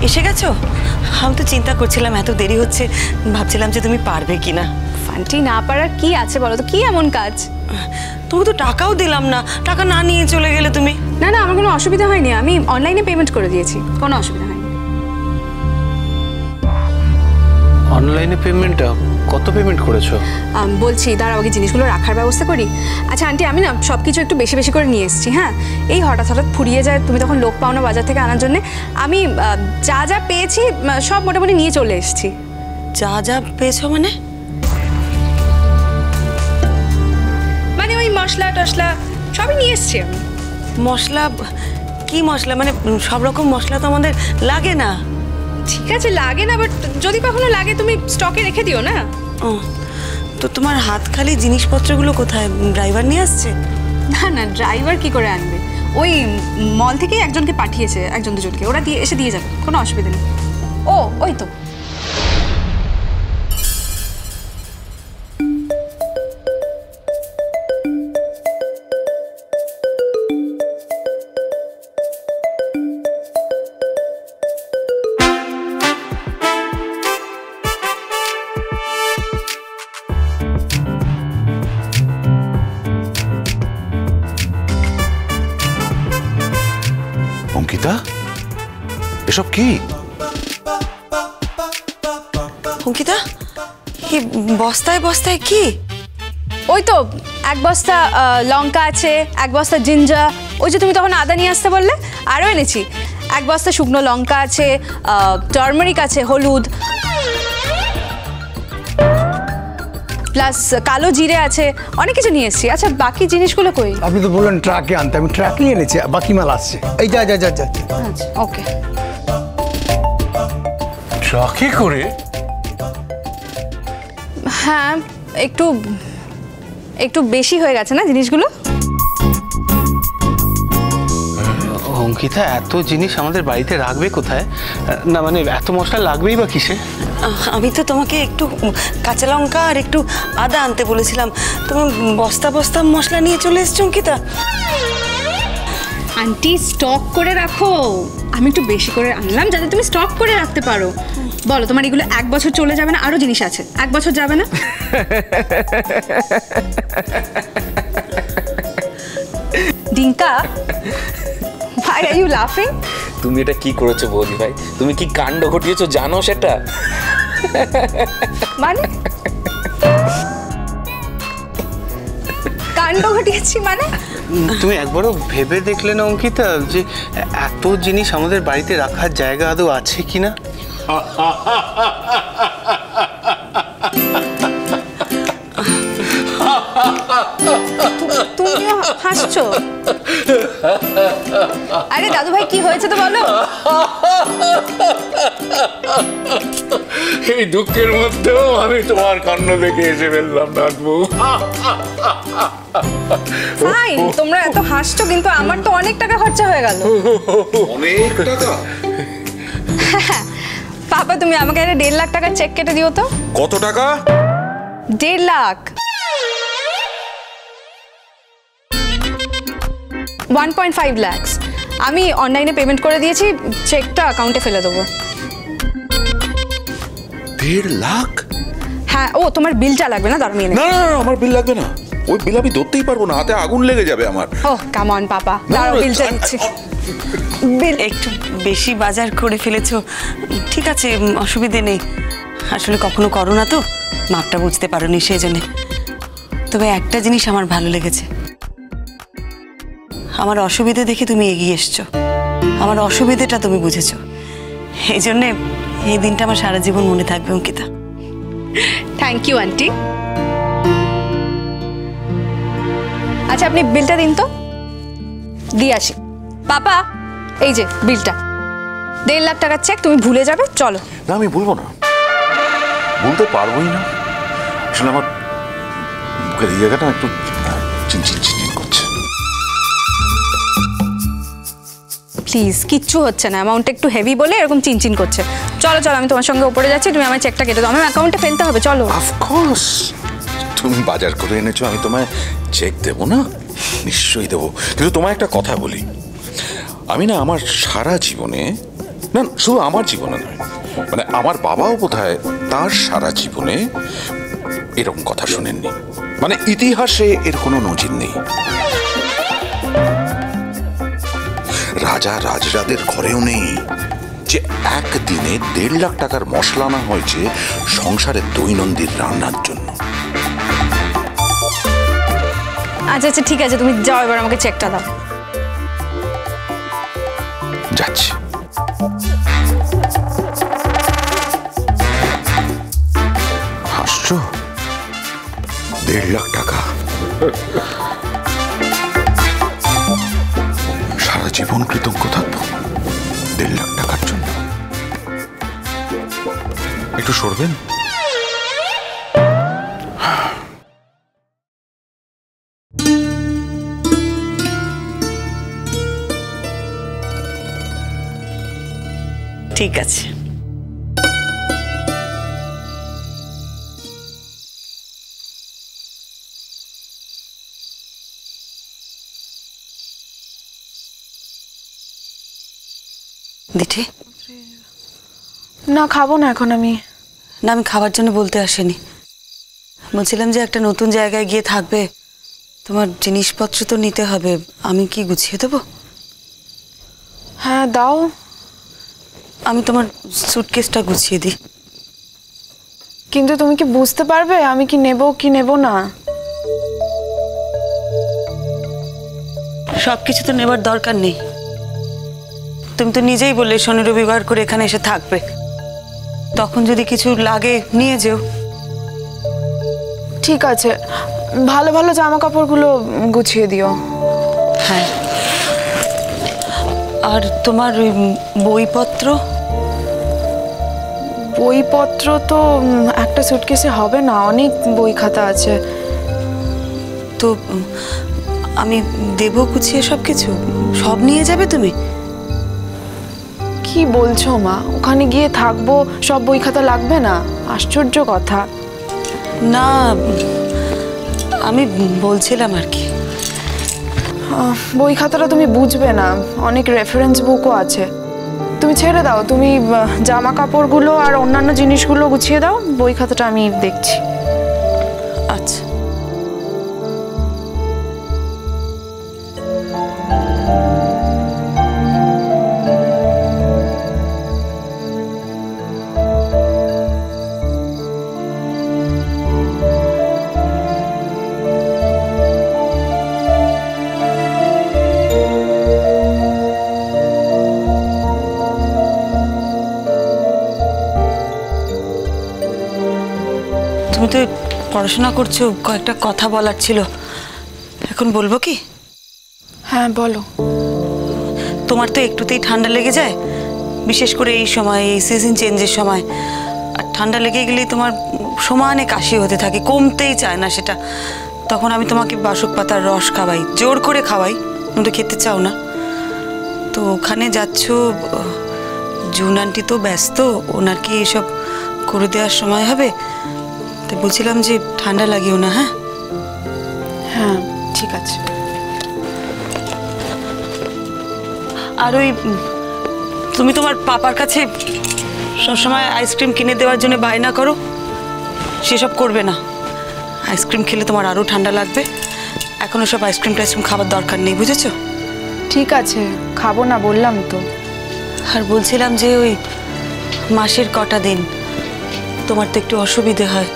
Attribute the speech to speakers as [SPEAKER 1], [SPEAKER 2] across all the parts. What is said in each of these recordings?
[SPEAKER 1] এসে গেছো? আমি তো চিন্তা করছিলাম এত দেরি হচ্ছে, ভাবছিলাম যে তুমি পারবে কিনা।
[SPEAKER 2] আন্টি না পারার কি আছে বলো তো, কি এমন কাজ?
[SPEAKER 1] তুমি তো টাকাও দিলাম না, টাকা না নিয়ে চলে গেলে তুমি।
[SPEAKER 2] না না, আমার কোনো অসুবিধা হয়নি, আমি অনলাইনে পেমেন্ট করে দিয়েছি, কোনো অসুবিধা হয়নি।
[SPEAKER 3] অনলাইনে পেমেন্ট? কত পেমেন্ট করেছো?
[SPEAKER 2] বলছি দাঁড়াও, আগে জিনিসগুলো রাখার ব্যবস্থা করি। আচ্ছা আন্টি, আমি না সব কিছু একটু বেশি বেশি করে নিয়ে এসেছি। হ্যাঁ, এই হঠাৎ হঠাৎ ফুরিয়ে যায়, তুমি তখন লোক পাও না বাজার থেকে আনার জন্য। আমি যা যা পেয়েছি সব মোটামুটি নিয়ে চলে এসেছি।
[SPEAKER 1] যা যা পেয়েছো মানে?
[SPEAKER 2] মানে ওই মশলা টশলা সবই নিয়ে এসেছি আমি।
[SPEAKER 1] মশলা? কি মশলা? মানে সব রকম মশলা তো আমাদের লাগে না।
[SPEAKER 2] ঠিক আছে লাগে না, বাট যদি কখনো লাগে তুমি স্টকে রেখে দিও না।
[SPEAKER 1] ও, তো তোমার হাত খালি জিনিসপত্রগুলো কোথায়? ড্রাইভার নিয়ে আসছে?
[SPEAKER 2] না না, ড্রাইভার কি করে আনবে, ওই মল থেকে একজনকে পাঠিয়েছে, একজন দুজনকে, ওরা দিয়ে এসে দিয়ে যাবে, কোনো অসুবিধা নেই। ও ওই তো
[SPEAKER 4] অঙ্কিতা, এসব কি?
[SPEAKER 1] অঙ্কিতা, কি বস্তায় বস্তায় কি?
[SPEAKER 2] ওই তো এক বস্তা লঙ্কা আছে, এক বস্তা জিঞ্জার, ওই যে তুমি তখন আদা নিয়ে আসতে বললে, আরও এনেছি। এক বস্তা শুকনো লঙ্কা আছে, টারমারিক আছে, হলুদ, প্লাস কালো জিরে আছে, অনেক কিছু নিয়ে এসেছি। আচ্ছা বাকি জিনিসগুলো কই?
[SPEAKER 5] আপনি তো বললেন ট্রাকে আনতে, আমি ট্রাক নিয়ে এনেছি, বাকি মাল আসছে। এই যা যা যা যা।
[SPEAKER 2] আচ্ছা ওকে।
[SPEAKER 3] ট্রাকে করে?
[SPEAKER 2] হ্যাঁ, একটু একটু বেশি হয়ে গেছে না জিনিসগুলো?
[SPEAKER 3] অঙ্কিতা, এত জিনিস আমাদের বাড়িতে রাখবে কোথায়? না মানে এত মশলা লাগবেই বা কিসে?
[SPEAKER 1] আমি তো তোমাকে একটু কাঁচা লঙ্কা আর একটু আদা আনতে বলেছিলাম, তুমি বস্তা বস্তা মশলা নিয়ে চলে এসছো অঙ্কিতা।
[SPEAKER 2] আন্টি স্টক করে রাখো, আমি একটু বেশি করে আনলাম যাতে তুমি স্টক করে রাখতে পারো। বলো তোমার এগুলো 1 বছর চলে যাবে না? আরো জিনিস আছে, 1 বছর যাবে না? ডিঙ্কা, why are you laughing?
[SPEAKER 6] তুমি এটা কি করেছো বৌদি ভাই? তুমি কি কাণ্ড ঘটিয়েছো জানো সেটা?
[SPEAKER 2] মানে কাণ্ড ঘটিয়েছি মানে?
[SPEAKER 3] তুমি একবারও ভেবে দেখলে না অঙ্কিতা যে এত জিনিস আমাদের বাড়িতে রাখার জায়গা আদৌ আছে কিনা?
[SPEAKER 2] তুমিও হাসছো? আরে দাদু ভাই কি হয়েছে তো বলো।
[SPEAKER 6] এই দুঃখের মধ্যেও আমি তোমার কাণ্ড দেখে এসে ফেললাম নাকবু।
[SPEAKER 2] ভাই তোমরা এত হাসছো, কিন্তু আমার তো অনেক টাকা খরচা হয়ে গেল।
[SPEAKER 4] অনেক টাকা?
[SPEAKER 2] পাপা তুমি আমাকে একটা 1.5 লাখ টাকার চেক কেটে দিও তো।
[SPEAKER 4] কত টাকা?
[SPEAKER 2] 1.5 লাখ। 1.5 লাখ আমি অনলাইনে পেমেন্ট করে দিয়েছি, চেকটা অ্যাকাউন্টে ফেলে দেবো।
[SPEAKER 4] 1.5 লাখ?
[SPEAKER 2] হ্যাঁ, ও তোমার বিলটা লাগবে না? দাঁড়াও
[SPEAKER 4] না না না, আমার বিল লাগবে না, ওই বিল আমি ধরতেই পারবো না, হাতে আগুন লেগে যাবে আমার।
[SPEAKER 2] ও কাম অন পাপা, দাঁড়াও বিলটা দিচ্ছি।
[SPEAKER 1] বিল একটু বেশি বাজার করে ফেলেছো, ঠিক আছে অসুবিধে নেই, আসলে কখনো করো না তো, মাপটা বুঝতে পারোনি সেই জন্যে। তবে একটা জিনিস আমার ভালো লেগেছে, আমার অসুবিধে দেখে তুমি এগিয়ে এসছো, আমার অসুবিধেটা তুমি বুঝেছো, এই জন্যে এই দিনটা আমার সারা জীবন মনে থাকবে অঙ্কিতা।
[SPEAKER 2] Thank you aunty. আচ্ছা আপনি বিলটা দিন তো, দিয়ে আসি। পাপা এই যে বিলটা, 1.5 লাখ টাকার চেক, তুমি ভুলে যাবে, চলো।
[SPEAKER 4] না আমি বলবো না, বলতে পারবোই না, আসলে আমার বুকের এই জায়গাটা একটু চিনচিন চিনচিন করছে।
[SPEAKER 2] প্লিজ, কিচ্ছু হচ্ছে না, অ্যামাউন্টটা একটু হেভি বলে এরকম চিনচিন করছে। চলো চলো, আমি তোমার সঙ্গে উপরে যাচ্ছি, তুমি আমার চেকটা কেটে দাও, আমার অ্যাকাউন্টে ফেলতে হবে, চলো।
[SPEAKER 4] অফকোর্স, তুমি বাজার করে এনেছো, আমি তোমায় চেক দেবো না? নিশ্চয়ই দেবো, কিন্তু তোমায় একটা কথা বলি, আমি না আমার সারা জীবনে না শুধু আমার জীবনে নয়, মানে আমার বাবাও বোধহয় তার সারা জীবনে এরকম কথা শুনেননি। মানে ইতিহাসে এর কোনো নজির নেই। রাজা রাজরাদের ঘরেও নেই যে একদিনে 1.5 লাখ টাকার মশলা আনা হয়েছে সংসারের দৈনন্দিন রান্নার জন্য।
[SPEAKER 2] আচ্ছা আচ্ছা ঠিক আছে, তুমি যাও, এবার আমাকে চেকটা দাও।
[SPEAKER 4] যাচ্ছি। হাসছো? 1.5 লাখ টাকা সারা জীবন কৃতজ্ঞ থাকবো 1.5 লাখ টাকার জন্য। একটু সরবেন?
[SPEAKER 1] ঠিক আছে। দিঠি
[SPEAKER 7] না, খাবো না এখন আমি।
[SPEAKER 1] না, আমি খাবার জন্য বলতে আসিনি। বলছিলাম যে একটা নতুন জায়গায় গিয়ে থাকবে, তোমার জিনিসপত্র তো নিতে হবে। আমি কি গুছিয়ে দেবো?
[SPEAKER 7] হ্যাঁ দাও।
[SPEAKER 1] আমি তোমার সুটকেসটা গুছিয়ে দিই।
[SPEAKER 7] কিন্তু তুমি কি বুঝতে পারবে আমি কি নেব কি নেব না?
[SPEAKER 1] সবকিছু তো নেবার দরকার নেই। তুমি তো নিজেই বললে শনি রবিবার করে এখানে এসে থাকবে, তখন যদি কিছু লাগে নিয়ে যেও।
[SPEAKER 7] ঠিক আছে, ভালো ভালো জামা কাপড়গুলো গুছিয়ে দিও।
[SPEAKER 1] হ্যাঁ, আর তোমার ওই বইপত্র?
[SPEAKER 7] বইপত্র তো একটা সুটকেসে হবে না, অনেক বই খাতা আছে।
[SPEAKER 1] তো আমি দেবো গুছিয়ে সব কিছু? সব নিয়ে যাবে তুমি?
[SPEAKER 7] কি বলছো মা? ওখানে গিয়ে থাকবো, সব বই খাতা লাগবে না? আশ্চর্য কথা।
[SPEAKER 1] না, আমি বলছিলাম আর কি।
[SPEAKER 7] বই খাতাটা তুমি বুঝবে না, অনেক রেফারেন্স বুকও আছে। তুমি ছেড়ে দাও, তুমি জামা কাপড়গুলো আর অন্যান্য জিনিসগুলো গুছিয়ে দাও, বই খাতাটা আমি দেখছি।
[SPEAKER 1] আচ্ছা। তুমি তো পড়াশোনা করছো, কয়েকটা কথা বলার ছিল, এখন বলবো কি?
[SPEAKER 7] হ্যাঁ বলো।
[SPEAKER 1] তোমার তো একটুতেই ঠান্ডা লেগে যায়, বিশেষ করে এই সময়, এই সিজন চেঞ্জের সময়। আর ঠান্ডা লেগে গেলেই তোমার সমানে কাশি হতে থাকে, কমতেই চায় না সেটা। তখন আমি তোমাকে বাসক পাতার রস খাওয়াই, জোর করে খাওয়াই, তুমি তো খেতে চাও না। তো ওখানে যাচ্ছ, জুন আন্টি তো ব্যস্ত, ওনার কি এসব করে দেওয়ার সময় হবে? তো বলছিলাম যে ঠান্ডা লাগিও না। হ্যাঁ
[SPEAKER 7] হ্যাঁ ঠিক আছে।
[SPEAKER 1] আর ওই তুমি তোমার পাপার কাছে সবসময় আইসক্রিম কিনে দেওয়ার জন্য বায়না করো, সেসব করবে না। আইসক্রিম খেলে তোমার আরও ঠান্ডা লাগবে। এখন ওসব আইসক্রিম টাইসক্রিম খাবার দরকার নেই, বুঝেছো?
[SPEAKER 7] ঠিক আছে, খাবো না বললাম তো।
[SPEAKER 1] আর বলছিলাম যে ওই মাসের কটা দিন তোমার তো একটু অসুবিধে হয়,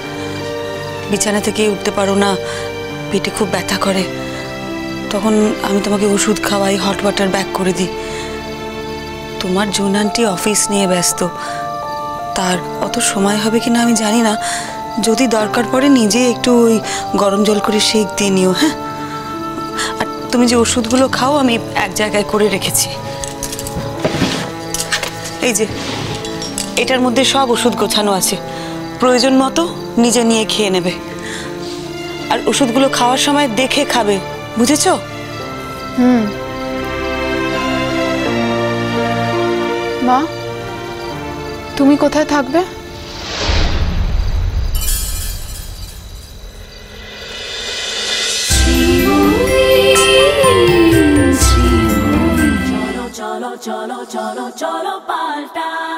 [SPEAKER 1] বিছানা থেকে উঠতে পারো না, পেটে খুব ব্যথা করে, তখন আমি তোমাকে ওষুধ খাওয়াই, হট ওয়াটার ব্যাক করে দিই। তোমার জুন আন্টি অফিস নিয়ে ব্যস্ত, তার অত সময় হবে কিনা আমি জানি না। যদি দরকার পড়ে নিজে একটু ওই গরম জল করে সেঁক দিয়ে নিও। হ্যাঁ, আর তুমি যে ওষুধগুলো খাও আমি এক জায়গায় করে রেখেছি, এই যে এটার মধ্যে সব ওষুধ গোছানো আছে, প্রয়োজন মতো নিজে নিয়ে খেয়ে নেবে। আর ওষুধগুলো খাওয়ার সময় দেখে খাবে, বুঝেছো?
[SPEAKER 7] মা, তুমি কোথায় থাকবে?
[SPEAKER 8] cholo cholo cholo চলো পাল্টাই।